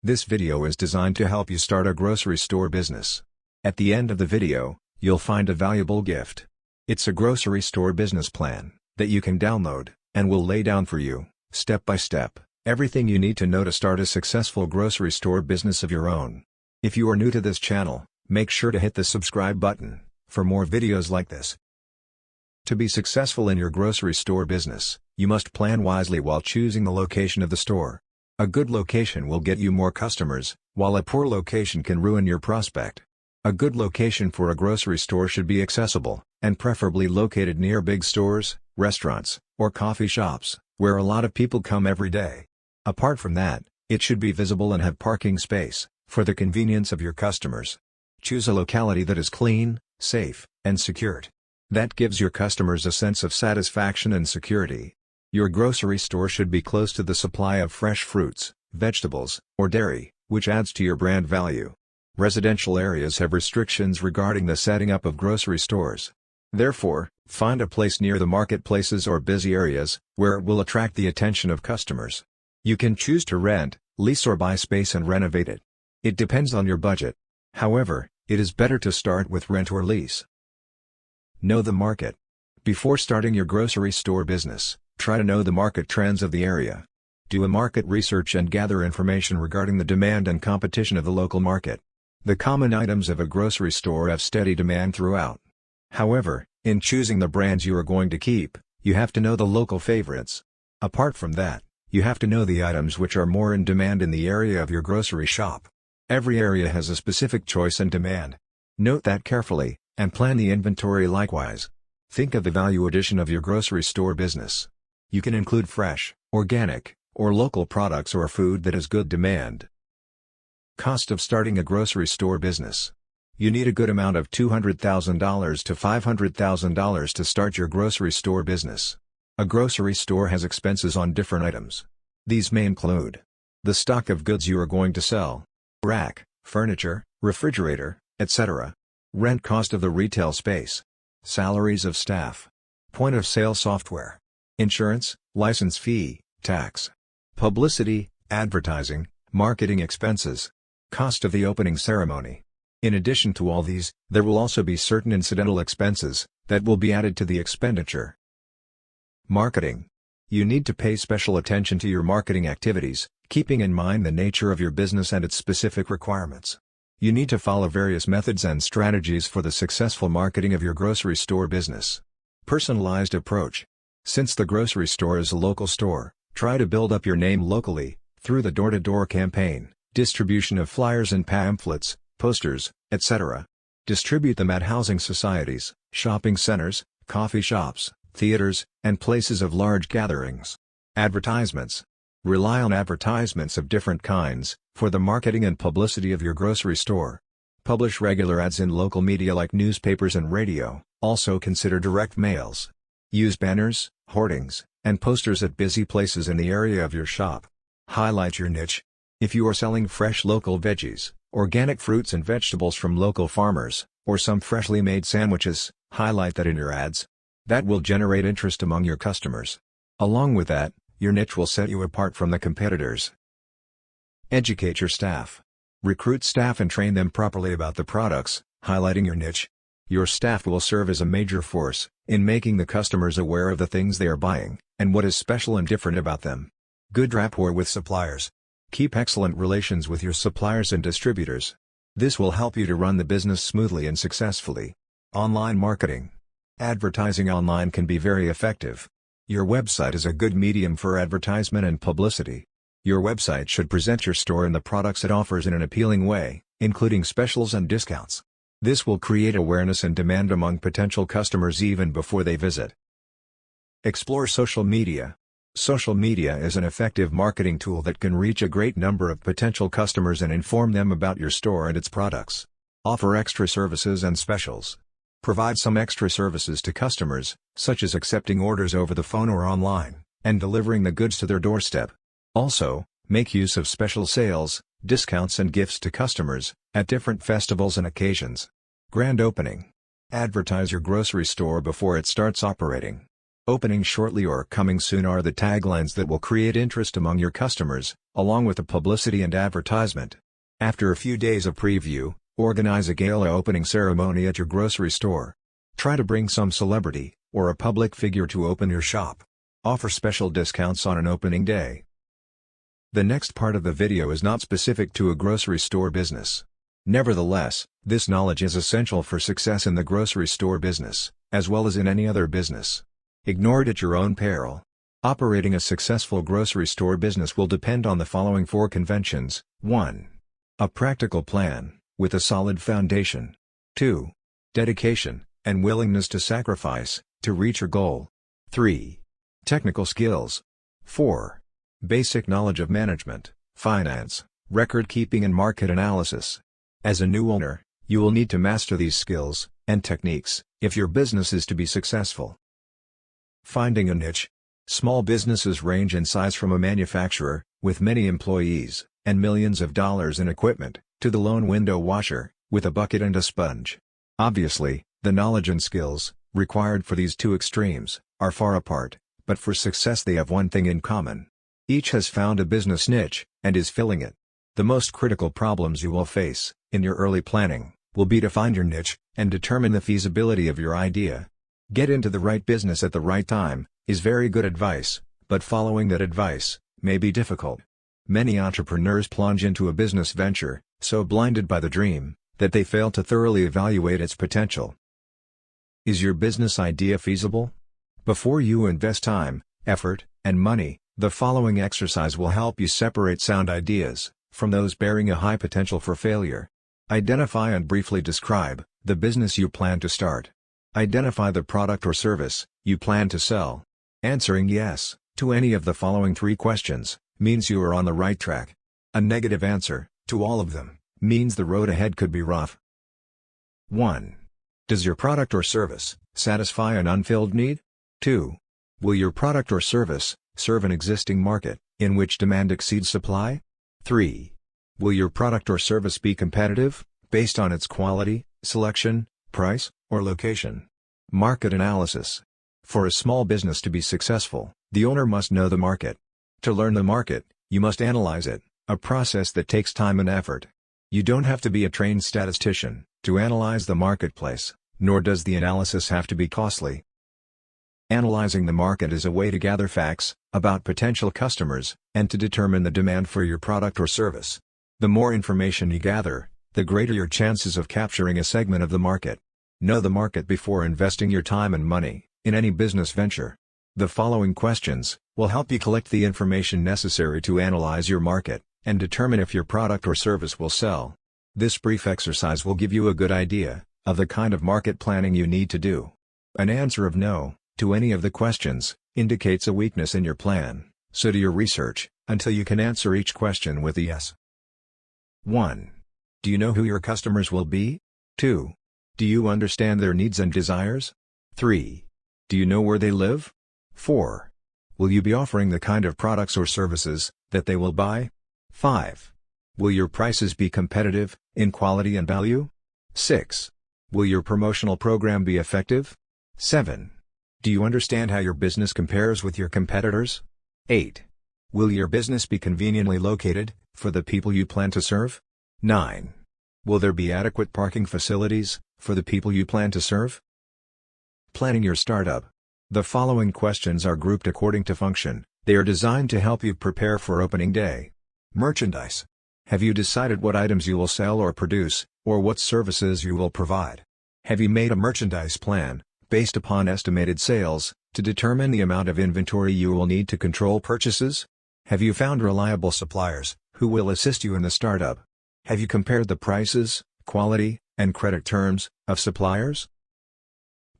This video is designed to help you start a grocery store business. At the end of the video, you'll find a valuable gift. It's a grocery store business plan that you can download, and will lay down for you, step by step, everything you need to know to start a successful grocery store business of your own. If you are new to this channel, make sure to hit the subscribe button for more videos like this. To be successful in your grocery store business, you must plan wisely while choosing the location of the store. A good location will get you more customers, while a poor location can ruin your prospect. A good location for a grocery store should be accessible, and preferably located near big stores, restaurants, or coffee shops, where a lot of people come every day. Apart from that, it should be visible and have parking space, for the convenience of your customers. Choose a locality that is clean, safe, and secured. That gives your customers a sense of satisfaction and security. Your grocery store should be close to the supply of fresh fruits, vegetables, or dairy, which adds to your brand value. Residential areas have restrictions regarding the setting up of grocery stores. Therefore, find a place near the marketplaces or busy areas, where it will attract the attention of customers. You can choose to rent, lease or buy space and renovate it. It depends on your budget. However, it is better to start with rent or lease. Know the market. Before starting your grocery store business, try to know the market trends of the area. Do a market research and gather information regarding the demand and competition of the local market. The common items of a grocery store have steady demand throughout. However, in choosing the brands you are going to keep, you have to know the local favorites. Apart from that, you have to know the items which are more in demand in the area of your grocery shop. Every area has a specific choice and demand. Note that carefully, and plan the inventory likewise. Think of the value addition of your grocery store business. You can include fresh, organic, or local products or food that has good demand. Cost of starting a grocery store business. You need a good amount of $200,000 to $500,000 to start your grocery store business. A grocery store has expenses on different items. These may include the stock of goods you are going to sell, rack, furniture, refrigerator, etc. Rent cost of the retail space, salaries of staff, point of sale software, insurance, license fee, tax, publicity, advertising, marketing expenses, cost of the opening ceremony. In addition to all these, there will also be certain incidental expenses that will be added to the expenditure. Marketing. You need to pay special attention to your marketing activities, keeping in mind the nature of your business and its specific requirements. You need to follow various methods and strategies for the successful marketing of your grocery store business. Personalized approach. Since the grocery store is a local store, try to build up your name locally, through the door-to-door campaign, distribution of flyers and pamphlets, posters, etc. Distribute them at housing societies, shopping centers, coffee shops, theaters, and places of large gatherings. Advertisements. Rely on advertisements of different kinds, for the marketing and publicity of your grocery store. Publish regular ads in local media like newspapers and radio, also consider direct mails. Use banners, hoardings, and posters at busy places in the area of your shop. Highlight your niche. If you are selling fresh local veggies, organic fruits and vegetables from local farmers, or some freshly made sandwiches, highlight that in your ads. That will generate interest among your customers. Along with that, your niche will set you apart from the competitors. Educate your staff. Recruit staff and train them properly about the products, highlighting your niche. Your staff will serve as a major force in making the customers aware of the things they are buying, and what is special and different about them. Good rapport with suppliers. Keep excellent relations with your suppliers and distributors. This will help you to run the business smoothly and successfully. Online marketing. Advertising online can be very effective. Your website is a good medium for advertisement and publicity. Your website should present your store and the products it offers in an appealing way, including specials and discounts. This will create awareness and demand among potential customers even before they visit. Explore social media. Social media is an effective marketing tool that can reach a great number of potential customers and inform them about your store and its products. Offer extra services and specials. Provide some extra services to customers, such as accepting orders over the phone or online, and delivering the goods to their doorstep. Also, make use of special sales, discounts and gifts to customers, at different festivals and occasions. Grand opening. Advertise your grocery store before it starts operating. Opening shortly or coming soon are the taglines that will create interest among your customers, along with the publicity and advertisement. After a few days of preview, organize a gala opening ceremony at your grocery store. Try to bring some celebrity, or a public figure to open your shop. Offer special discounts on an opening day. The next part of the video is not specific to a grocery store business. Nevertheless, this knowledge is essential for success in the grocery store business, as well as in any other business. Ignore it at your own peril. Operating a successful grocery store business will depend on the following 4 conventions. 1. A practical plan, with a solid foundation. 2. Dedication, and willingness to sacrifice, to reach your goal. 3. Technical skills. 4. Basic knowledge of management, finance, record keeping and market analysis. As a new owner, you will need to master these skills and techniques if your business is to be successful. Finding a niche. Small businesses range in size from a manufacturer, with many employees, and millions of dollars in equipment, to the lone window washer, with a bucket and a sponge. Obviously, the knowledge and skills, required for these 2 extremes, are far apart, but for success they have one thing in common. Each has found a business niche, and is filling it. The most critical problems you will face, in your early planning, will be to find your niche, and determine the feasibility of your idea. Get into the right business at the right time, is very good advice, but following that advice, may be difficult. Many entrepreneurs plunge into a business venture, so blinded by the dream, that they fail to thoroughly evaluate its potential. Is your business idea feasible? Before you invest time, effort, and money, the following exercise will help you separate sound ideas from those bearing a high potential for failure. Identify and briefly describe the business you plan to start. Identify the product or service you plan to sell. Answering yes to any of the following 3 questions means you are on the right track. A negative answer to all of them means the road ahead could be rough. 1. Does your product or service satisfy an unfilled need? 2. Will your product or service serve an existing market in which demand exceeds supply? 3. Will your product or service be competitive, based on its quality, selection, price, or location? Market analysis. For a small business to be successful, the owner must know the market. To learn the market, you must analyze it, a process that takes time and effort. You don't have to be a trained statistician to analyze the marketplace, nor does the analysis have to be costly. Analyzing the market is a way to gather facts about potential customers, and to determine the demand for your product or service. The more information you gather, the greater your chances of capturing a segment of the market. Know the market before investing your time and money in any business venture. The following questions will help you collect the information necessary to analyze your market, and determine if your product or service will sell. This brief exercise will give you a good idea of the kind of market planning you need to do. An answer of no to any of the questions indicates a weakness in your plan, so do your research until you can answer each question with a yes. 1. Do you know who your customers will be? 2. Do you understand their needs and desires? 3. Do you know where they live? 4. Will you be offering the kind of products or services that they will buy? 5. Will your prices be competitive in quality and value? 6. Will your promotional program be effective? 7. Do you understand how your business compares with your competitors? 8. Will your business be conveniently located for the people you plan to serve? 9. Will there be adequate parking facilities for the people you plan to serve? Planning your startup. The following questions are grouped according to function. They are designed to help you prepare for opening day. Merchandise. Have you decided what items you will sell or produce, or what services you will provide? Have you made a merchandise plan, based upon estimated sales, to determine the amount of inventory you will need to control purchases? Have you found reliable suppliers, who will assist you in the startup? Have you compared the prices, quality, and credit terms of suppliers?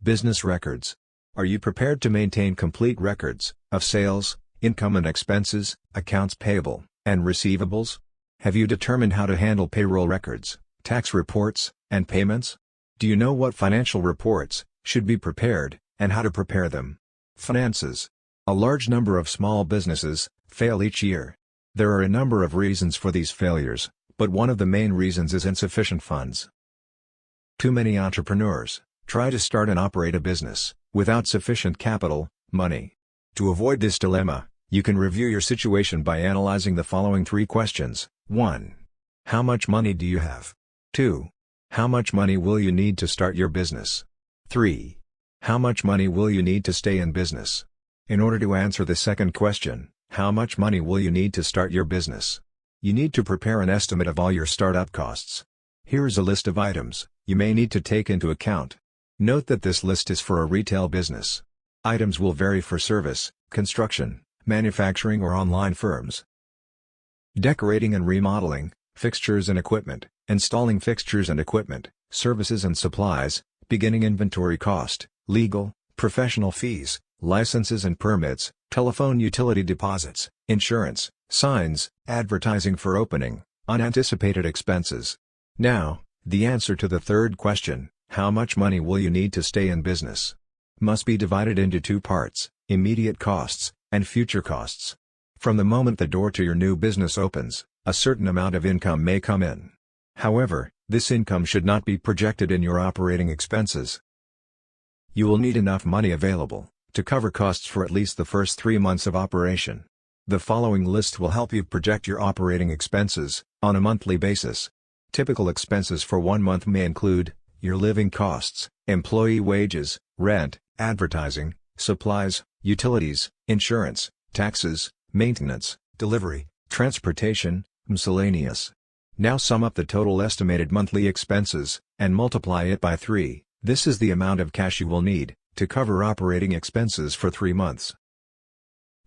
Business records. Are you prepared to maintain complete records of sales, income and expenses, accounts payable, and receivables? Have you determined how to handle payroll records, tax reports, and payments? Do you know what financial reports should be prepared, and how to prepare them? Finances. A large number of small businesses fail each year. There are a number of reasons for these failures, but one of the main reasons is insufficient funds. Too many entrepreneurs try to start and operate a business without sufficient capital, money. To avoid this dilemma, you can review your situation by analyzing the following 3 questions. 1. How much money do you have? 2. How much money will you need to start your business? 3. How much money will you need to stay in business? In order to answer the second question, how much money will you need to start your business? You need to prepare an estimate of all your startup costs. Here is a list of items you may need to take into account. Note that this list is for a retail business. Items will vary for service, construction, manufacturing or online firms. Decorating and remodeling, fixtures and equipment, installing fixtures and equipment, services and supplies, beginning inventory cost, legal, professional fees, licenses and permits, telephone utility deposits, insurance, signs, advertising for opening, unanticipated expenses. Now, the answer to the third question, how much money will you need to stay in business? Must be divided into 2 parts, immediate costs, and future costs. From the moment the door to your new business opens, a certain amount of income may come in. However, this income should not be projected in your operating expenses. You will need enough money available to cover costs for at least the first 3 months of operation. The following list will help you project your operating expenses on a monthly basis. Typical expenses for 1 month may include your living costs, employee wages, rent, advertising, supplies, utilities, insurance, taxes, maintenance, delivery, transportation, miscellaneous. Now sum up the total estimated monthly expenses and multiply it by 3. This is the amount of cash you will need to cover operating expenses for 3 months.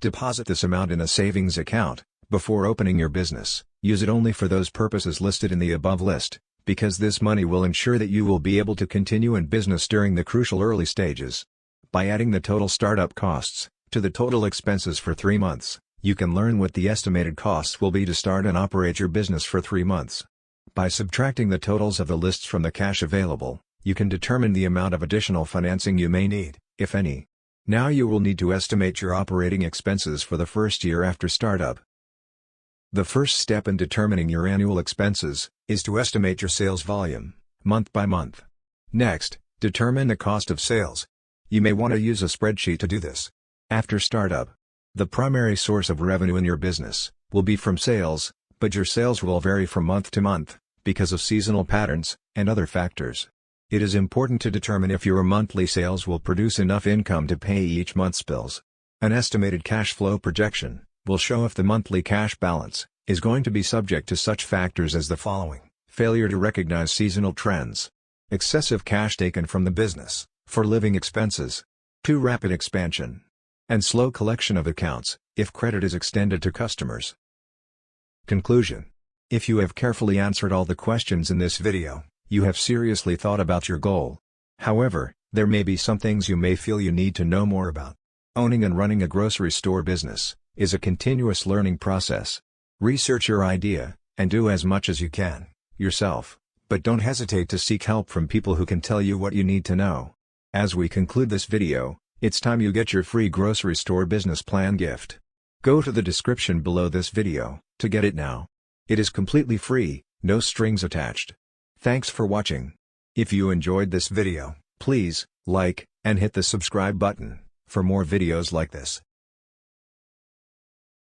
Deposit this amount in a savings account before opening your business. Use it only for those purposes listed in the above list, because this money will ensure that you will be able to continue in business during the crucial early stages. By adding the total startup costs to the total expenses for 3 months, you can learn what the estimated costs will be to start and operate your business for 3 months. By subtracting the totals of the lists from the cash available, you can determine the amount of additional financing you may need, if any. Now you will need to estimate your operating expenses for the first year after startup. The first step in determining your annual expenses is to estimate your sales volume, month by month. Next, determine the cost of sales. You may want to use a spreadsheet to do this. After startup, the primary source of revenue in your business will be from sales, but your sales will vary from month to month because of seasonal patterns and other factors. It is important to determine if your monthly sales will produce enough income to pay each month's bills. An estimated cash flow projection will show if the monthly cash balance is going to be subject to such factors as the following: failure to recognize seasonal trends, excessive cash taken from the business for living expenses, too rapid expansion, and slow collection of accounts if credit is extended to customers. Conclusion: if you have carefully answered all the questions in this video, you have seriously thought about your goal. However, there may be some things you may feel you need to know more about. Owning and running a grocery store business is a continuous learning process. Research your idea, and do as much as you can, yourself, but don't hesitate to seek help from people who can tell you what you need to know. As we conclude this video, it's time you get your free grocery store business plan gift. Go to the description below this video to get it now. It is completely free, no strings attached. Thanks for watching. If you enjoyed this video, please like and hit the subscribe button for more videos like this.